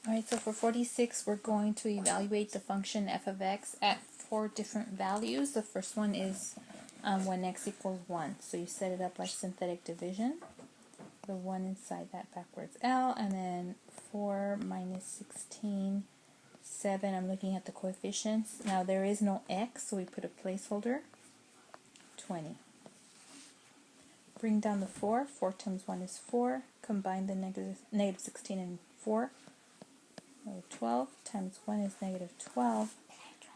Alright, so for 46, we're going to evaluate the function f of x at 4 different values. The first one is when x equals 1. So you set it up like synthetic division. The 1 inside that backwards L, and then 4 minus 16, 7. I'm looking at the coefficients. Now there is no x, so we put a placeholder, 20. Bring down the 4. 4 times 1 is 4. Combine the negative 16 and 4. 12 times 1 is negative 12.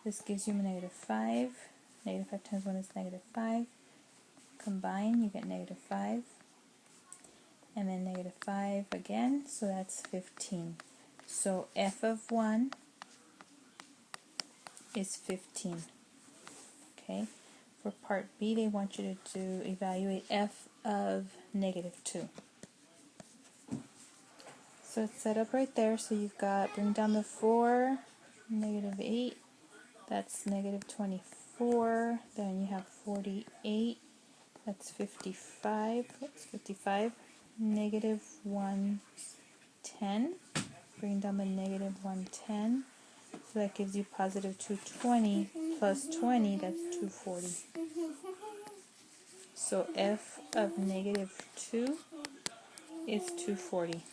This gives you negative 5. Negative 5 times 1 is negative 5. Combine, you get negative 5. And then negative 5 again, so that's 15. So f of 1 is 15. Okay. For part B, they want you to evaluate f of negative 2. So it's set up right there. So you've got, bring down the 4, negative 8, that's negative 24. Then you have 48, that's 55. What's 55? Negative 110. Bring down the negative 110. So that gives you positive 220 plus 20, that's 240. So f of negative 2 is 240.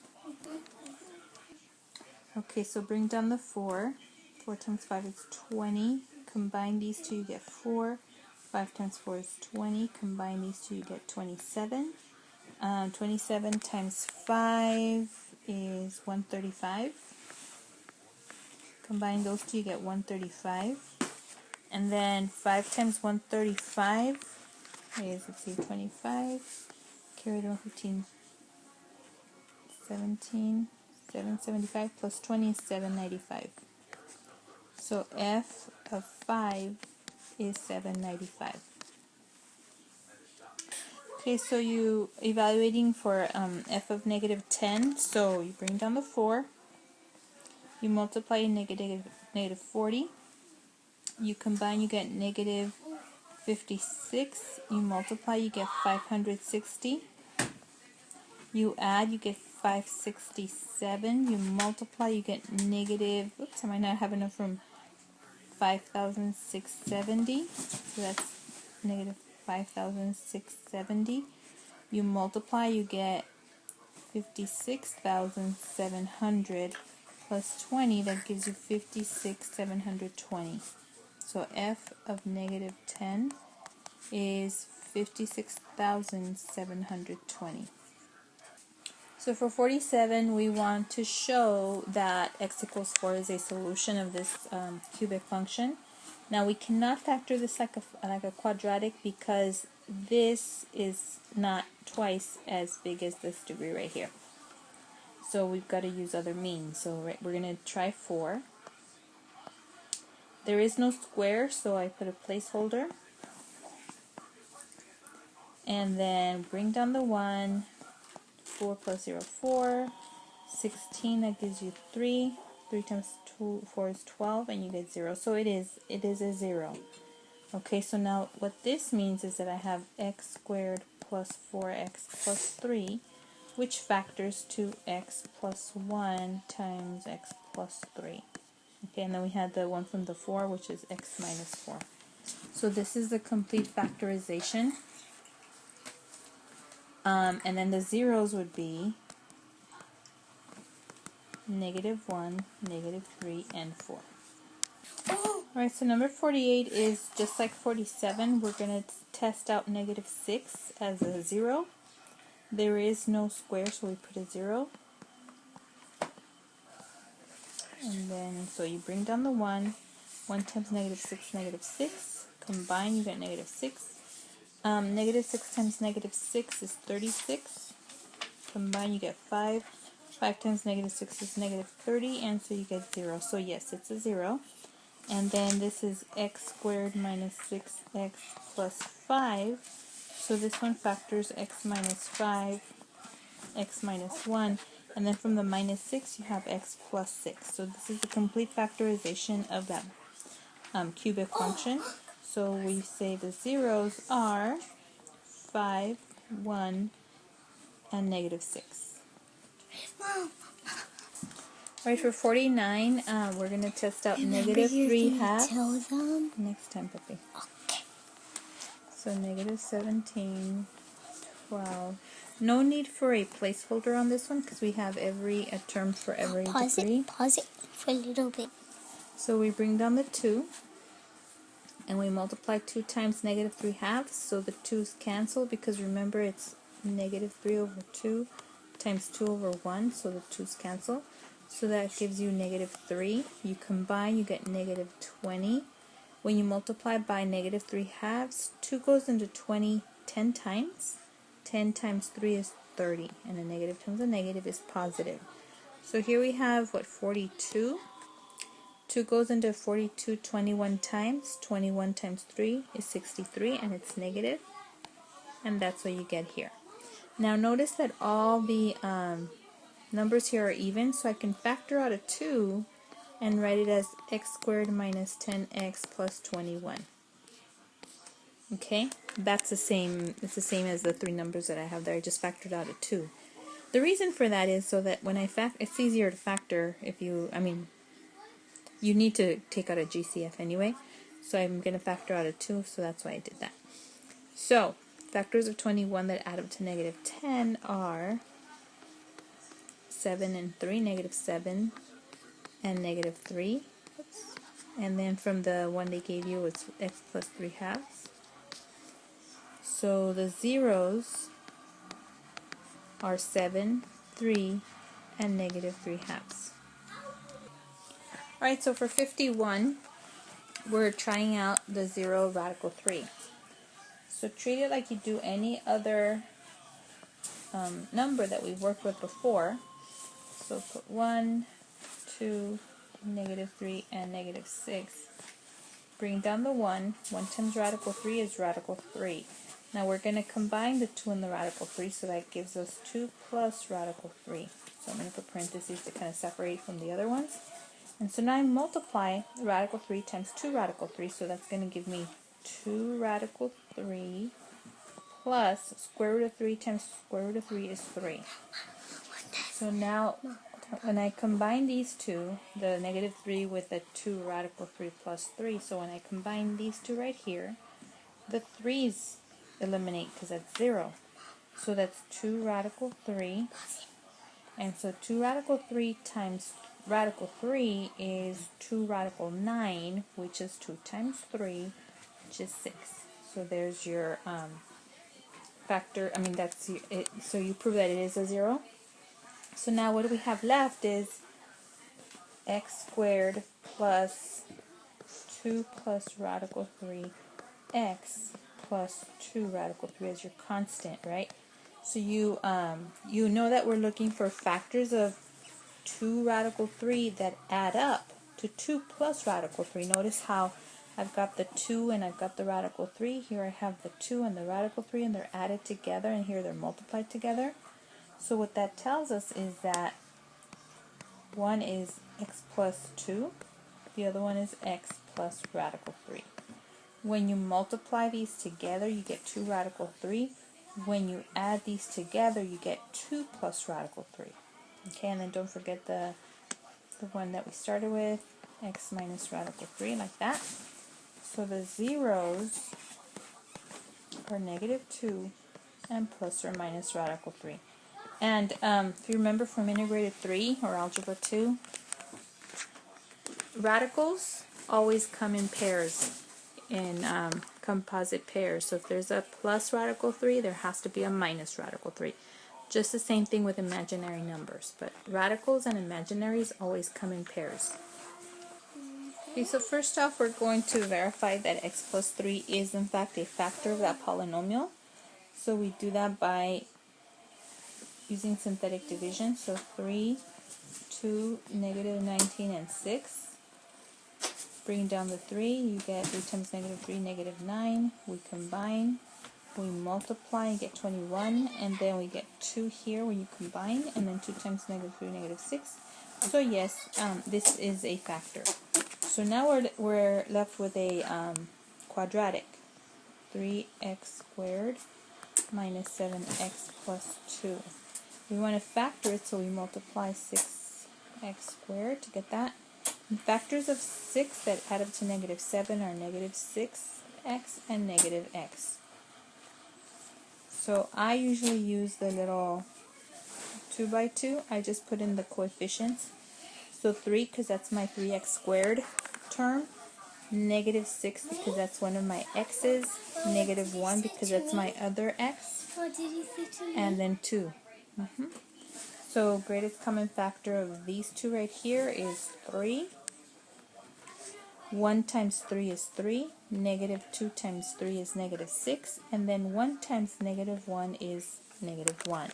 Okay, so bring down the 4. 4 times 5 is 20. Combine these two, you get 4. 5 times 4 is 20. Combine these two, you get 27. 27 times 5 is 135. Combine those two, you get 135. And then 5 times 135 is, let's see, 25. Carry the 115, 17. 775 plus 20 is 795. So f of 5 is 795. Okay, so you evaluating for f of negative 10. So you bring down the 4. You multiply negative 40. You combine, you get negative 56. You multiply, you get 560. You add, you get 567. You multiply, you get negative, oops, I might not have enough room, 5,670. So that's negative 5,670. You multiply, you get 56,700 plus 20, that gives you 56,720. So f of negative 10 is 56,720. So for 47, we want to show that x equals 4 is a solution of this cubic function. Now we cannot factor this like a quadratic because this is not twice as big as this degree right here. So we've got to use other means. So we're going to try 4. There is no square, so I put a placeholder. And then bring down the 1. 4 plus 0, 4. 16, that gives you 3. 3 times 4 is 12, and you get 0. So it is a 0. Okay, so now what this means is that I have x squared plus 4x plus 3, which factors to x plus 1 times x plus 3. Okay, and then we had the one from the 4, which is x minus 4. So this is the complete factorization. And then the zeros would be negative 1, negative 3, and 4. Alright, so number 48 is just like 47. We're going to test out negative 6 as a 0. There is no square, so we put a 0. And then, so you bring down the 1. 1 times negative 6, negative 6. Combine, you get negative 6. Negative 6 times negative 6 is 36. Combine, you get 5. 5 times negative 6 is negative 30, and so you get 0. So yes, it's a 0. And then this is x squared minus 6x plus 5. So this one factors x minus 5, x minus 1. And then from the minus 6, you have x plus 6. So this is the complete factorization of that cubic function. So we say the zeros are 5, 1, and negative 6. Alright, for 49, we're going to test out Remember negative you're 3 gonna halves. tell them? Next time, puppy. Okay. So negative 17, 12. No need for a placeholder on this one because we have a term for every degree. Pause it for a little bit. So we bring down the 2 and we multiply 2 times negative 3 halves. So the 2's cancel because remember it's negative 3 over 2 times 2 over 1. So the 2's cancel. So that gives you negative 3. You combine, you get negative 20. When you multiply by negative 3 halves, 2 goes into 20 10 times. 10 times 3 is 30, and a negative times a negative is positive. So here we have, 42. 2 goes into 42 21 times. 21 times 3 is 63, and it's negative. And that's what you get here. Now notice that all the numbers here are even, so I can factor out a 2 and write it as x squared minus 10x plus 21. Okay, that's the same. It's the same as the 3 numbers that I have there. I just factored out a 2. The reason for that is so that when I it's easier to factor if you need to take out a GCF anyway. So I'm going to factor out a 2, so that's why I did that. So factors of 21 that add up to negative 10 are 7 and 3, negative 7 and negative 3. Oops. And then from the one they gave you, it's x plus 3 halves. So the zeros are 7, 3, and negative 3 halves. Alright, so for 51, we're trying out the 0 radical 3. So treat it like you do any other number that we've worked with before. So put 1, 2, negative 3, and negative 6. Bring down the 1. 1 times radical 3 is radical 3. Now we're going to combine the 2 and the radical 3, so that gives us 2 plus radical 3. So I'm going to put parentheses to kind of separate from the other ones. And so now I multiply radical 3 times 2 radical 3, so that's going to give me 2 radical 3 plus square root of 3 times square root of 3 is 3. So now when I combine these two, the negative 3 with the 2 radical 3 plus 3, so when I combine these two right here, the 3's eliminate because that's 0. So that's 2 radical 3. And so 2 radical 3 times radical 3 is 2 radical 9, which is 2 times 3, which is 6. So there's your factor. I mean, that's it. So you prove that it is a 0. So now what we have left is x squared plus 2 plus radical 3x plus 2 radical 3 as your constant, right? So you know that we're looking for factors of 2 radical 3 that add up to 2 plus radical 3. Notice how I've got the 2 and I've got the radical 3. Here I have the 2 and the radical 3, and they're added together, and here they're multiplied together. So what that tells us is that one is x plus 2, the other one is x plus radical 3. When you multiply these together, you get 2 radical 3. When you add these together, you get 2 plus radical 3. Okay, and then don't forget the one that we started with, x minus radical 3, like that. So the zeros are negative 2 and plus or minus radical 3. And if you remember from integrated 3 or algebra 2, radicals always come in pairs, in composite pairs. So if there's a plus radical 3, there has to be a minus radical 3. Just the same thing with imaginary numbers, but radicals and imaginaries always come in pairs. Okay, so first off, we're going to verify that x plus 3 is in fact a factor of that polynomial. So we do that by using synthetic division. So 3, 2, negative 19, and 6. Bring down the 3, you get 3 times negative 3, negative 9. We combine, we multiply, and get 21, and then we get 2 here when you combine, and then 2 times negative 3, negative 6. So yes, this is a factor. So now we're left with a quadratic. 3x squared minus 7x plus 2. We want to factor it, so we multiply 6 x squared to get that. And factors of 6 that add up to negative 7 are negative 6x and negative x. So I usually use the little 2 by 2. I just put in the coefficients. So 3 because that's my 3x squared term. Negative 6 because that's one of my x's. Negative 1 because that's my other x. What did you say to me? And then 2. So greatest common factor of these two right here is 3. 1 times 3 is 3. Negative 2 times 3 is negative 6. And then 1 times negative 1 is negative 1.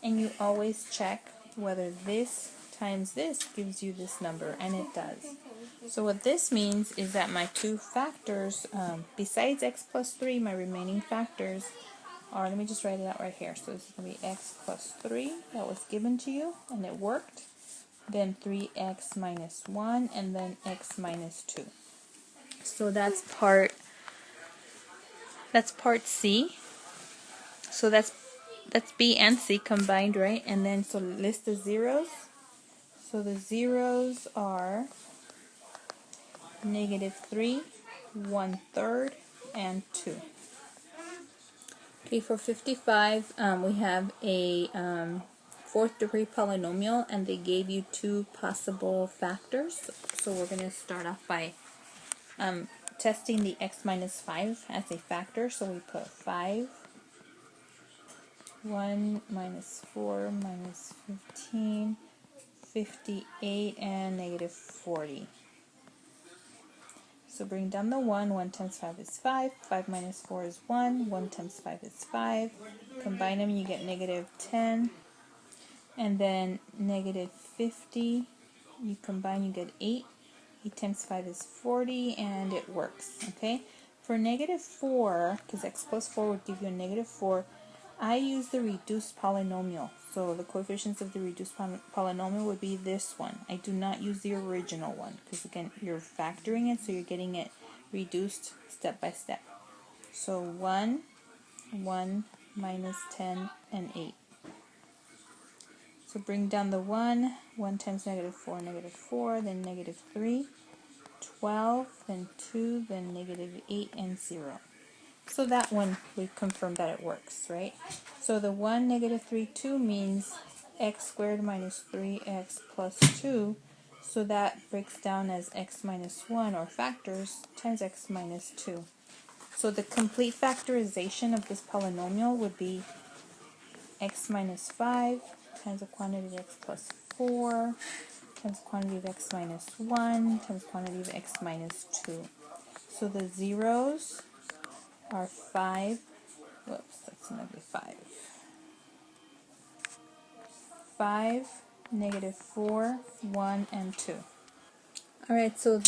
And you always check whether this times this gives you this number, and it does. So what this means is that my two factors, besides x plus 3, my remaining factors are, let me just write it out right here. So this is going to be x plus 3 that was given to you, and it worked. Then 3x minus 1, and then x minus 2. So that's part C. So that's B and C combined, right? And then so list the zeros. So the zeros are negative 3, 1/3, and 2. Okay, for 55, we have a fourth degree polynomial, and they gave you two possible factors. So we're going to start off by testing the x minus 5 as a factor. So we put 5, 1 minus 4 minus 15, 58, and negative 40. So bring down the 1. 1 times 5 is 5. 5 minus 4 is 1. 1 times 5 is 5. Combine them, you get negative 10. And then negative 50. You combine, you get 8. 8 times 5 is 40, and it works. Okay? For negative 4, because x plus 4 would give you a negative 4, I use the reduced polynomial. So the coefficients of the reduced polynomial would be this one. I do not use the original one because, again, you're factoring it, so you're getting it reduced step by step. So 1, 1 minus 10, and 8. So bring down the 1. 1 times negative 4, negative 4, then negative 3, 12, then 2, then negative 8, and 0. So that one, we confirm that it works, right? So the 1, negative 3, 2 means x squared minus 3x plus 2. So that breaks down as x minus 1, or factors, times x minus 2. So the complete factorization of this polynomial would be x minus 5 times the quantity of x plus 4 times the quantity of x minus 1 times the quantity of x minus 2. So the zeros are 5, whoops, that's going to be 5. 5, negative 4, 1, and 2. Alright, so